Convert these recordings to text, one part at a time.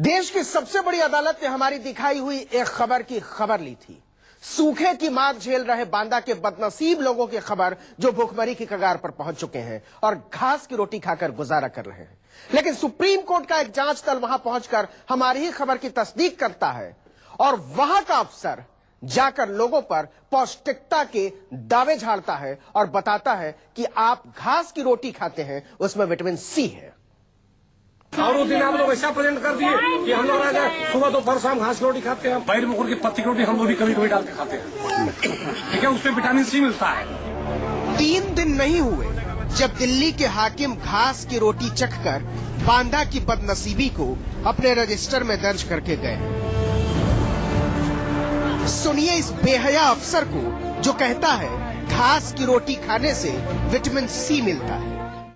देश की सबसे बड़ी अदालत ने हमारी दिखाई हुई एक खबर की खबर ली थी। सूखे की मार झेल रहे बांदा के बदनसीब लोगों की खबर जो भूखमरी की कगार पर पहुंच चुके हैं और घास की रोटी खाकर गुजारा कर रहे हैं। लेकिन सुप्रीम कोर्ट का एक जांच दल वहां पहुंचकर हमारी ही खबर की तस्दीक करता है और वहां का अफसर जाकर लोगों पर पौष्टिकता के दावे झाड़ता है और बताता है कि आप घास की रोटी खाते हैं, उसमें विटामिन सी है। और उस दिन आप लोग ऐसा प्रेजेंट कर दिए कि हम लोग सुबह दोपहर शाम घास की रोटी खाते हैं, बैर मुकुर की पत्ती की रोटी हम लोग भी कभी कभी डाल के खाते हैं। ठीक है, उसमें विटामिन सी मिलता है। 3 दिन नहीं हुए जब दिल्ली के हाकिम घास की रोटी चखकर बांदा की बदनसीबी को अपने रजिस्टर में दर्ज करके गए। सुनिए इस बेहया अफसर को जो कहता है घास की रोटी खाने से विटामिन सी मिलता है।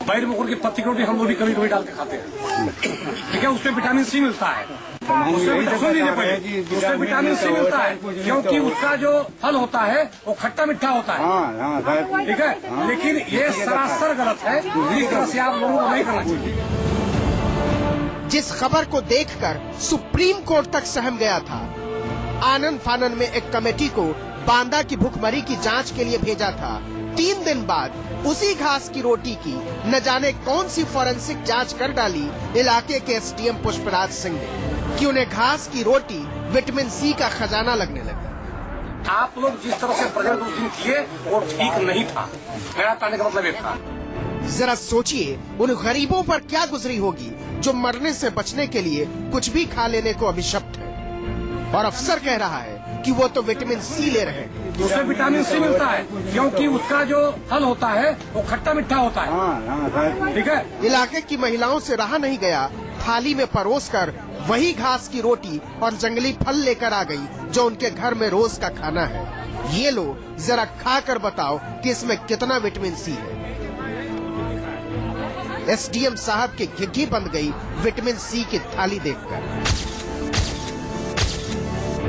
बैर मुकुर की पत्ती की रोटी हम लोग भी कभी कभी डाल के खाते हैं। ठीक है, उसमें विटामिन सी मिलता है। उसमें विटामिन सी मिलता है क्योंकि उसका जो फल होता है वो खट्टा मीठा होता है। ठीक है, लेकिन ये सरासर गलत है। इस तरह से आप लोगों को नहीं करना चाहिए। जिस खबर को देखकर सुप्रीम कोर्ट तक सहम गया था, आनन फानन में एक कमेटी को बांदा की भूखमरी की जांच के लिए भेजा था। 3 दिन बाद उसी घास की रोटी की न जाने कौन सी फॉरेंसिक जांच कर डाली इलाके के एसडीएम पुष्पराज सिंह ने कि उन्हें घास की रोटी विटामिन सी का खजाना लगने लगा। आप लोग जिस तरह से प्रेजेंट उस दिन किए वो ठीक नहीं था। मेरा कहने का मतलब ये था। जरा सोचिए उन गरीबों पर क्या गुजरी होगी जो मरने से बचने के लिए कुछ भी खा लेने को अभिशप्त है, और अफसर कह रहा है कि वो तो विटामिन सी ले रहे हैं। उससे विटामिन सी मिलता है क्योंकि उसका जो फल होता है वो खट्टा मीठा होता है। ठीक है, इलाके की महिलाओं से रहा नहीं गया, थाली में परोसकर वही घास की रोटी और जंगली फल लेकर आ गई जो उनके घर में रोज का खाना है। ये लो जरा खा कर बताओ कि इसमें कितना विटामिन सी है। एसडीएम साहब की घिघी बंद गई विटामिन सी की थाली देखकर।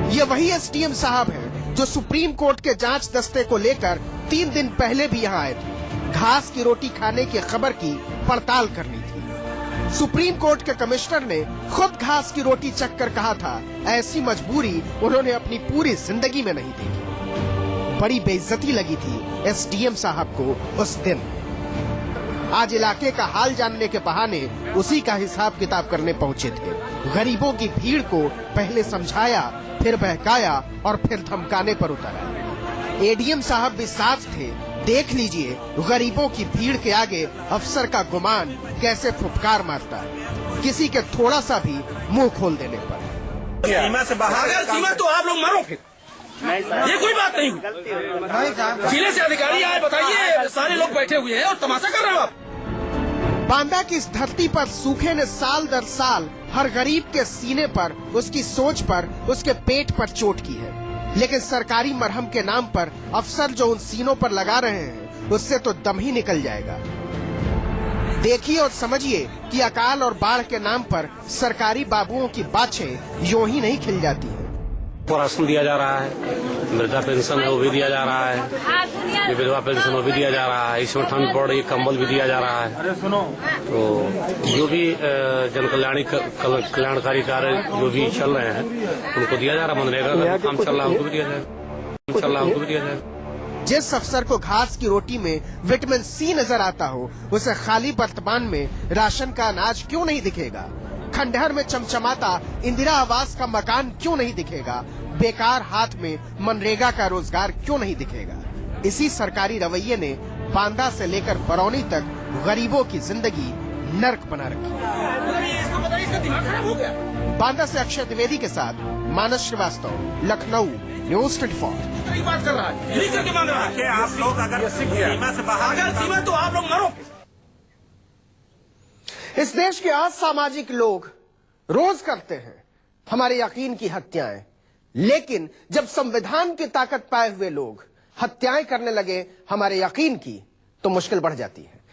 ये वही एसडीएम साहब हैं जो सुप्रीम कोर्ट के जांच दस्ते को लेकर 3 दिन पहले भी यहाँ आए थे। घास की रोटी खाने की खबर की पड़ताल करनी थी। सुप्रीम कोर्ट के कमिश्नर ने खुद घास की रोटी चखकर कहा था ऐसी मजबूरी उन्होंने अपनी पूरी जिंदगी में नहीं देखी। बड़ी बेइज्जती लगी थी एसडीएम साहब को उस दिन। आज इलाके का हाल जानने के बहाने उसी का हिसाब किताब करने पहुंचे थे। गरीबों की भीड़ को पहले समझाया, फिर बहकाया और फिर धमकाने पर उतरा। एडीएम साहब भी साथ थे। देख लीजिए गरीबों की भीड़ के आगे अफसर का गुमान कैसे फुफकार मारता है किसी के थोड़ा सा भी मुंह खोल देने पर। सीमा से बाहर, अगर सीमा तो आप लोग मारो फिर, ये कोई बात नहीं। जिले से अधिकारी आए, बताइए सारे लोग बैठे हुए हैं और तमाशा कर रहे हो आप। बांदा की इस धरती पर सूखे ने साल दर साल हर गरीब के सीने पर, उसकी सोच पर, उसके पेट पर चोट की है। लेकिन सरकारी मरहम के नाम पर अफसर जो उन सीनों पर लगा रहे हैं उससे तो दम ही निकल जाएगा। देखिए और समझिए कि अकाल और बाढ़ के नाम पर सरकारी बाबुओं की बाछें यूं ही नहीं खिल जाती हैं। राशन दिया जा रहा है, वृद्धा पेंशन है वो भी दिया जा रहा है, विधवा पेंशन वो भी दिया जा रहा है, इसमें ठंड पड़ रही कंबल भी दिया जा रहा है। तो जो भी जन कल्याणकारी कार्य जो भी चल रहे हैं उनको दिया जा रहा है। मनरेगा का काम चल रहा है, उनको भी दिया जाएगा। जिस अफसर को घास की रोटी में विटामिन सी नजर आता हो उसे खाली वर्तमान में राशन का अनाज क्यों नहीं दिखेगा? खंडहर में चमचमाता इंदिरा आवास का मकान क्यों नहीं दिखेगा? बेकार हाथ में मनरेगा का रोजगार क्यों नहीं दिखेगा? इसी सरकारी रवैये ने बांदा से लेकर बरौनी तक गरीबों की जिंदगी नर्क बना रखी। बांदा से अक्षय द्विवेदी के साथ मानस श्रीवास्तव, लखनऊ, न्यूज 24। बात कर रहा है, यही करके मांग रहा है आप लोग अगर सीमा से बाहर, अगर सीमा तो आप लोग मारो। इस देश के असामाजिक लोग रोज करते हैं हमारे यकीन की हत्याएं, लेकिन जब संविधान की ताकत पाए हुए लोग हत्याएं करने लगे हमारे यकीन की, तो मुश्किल बढ़ जाती है।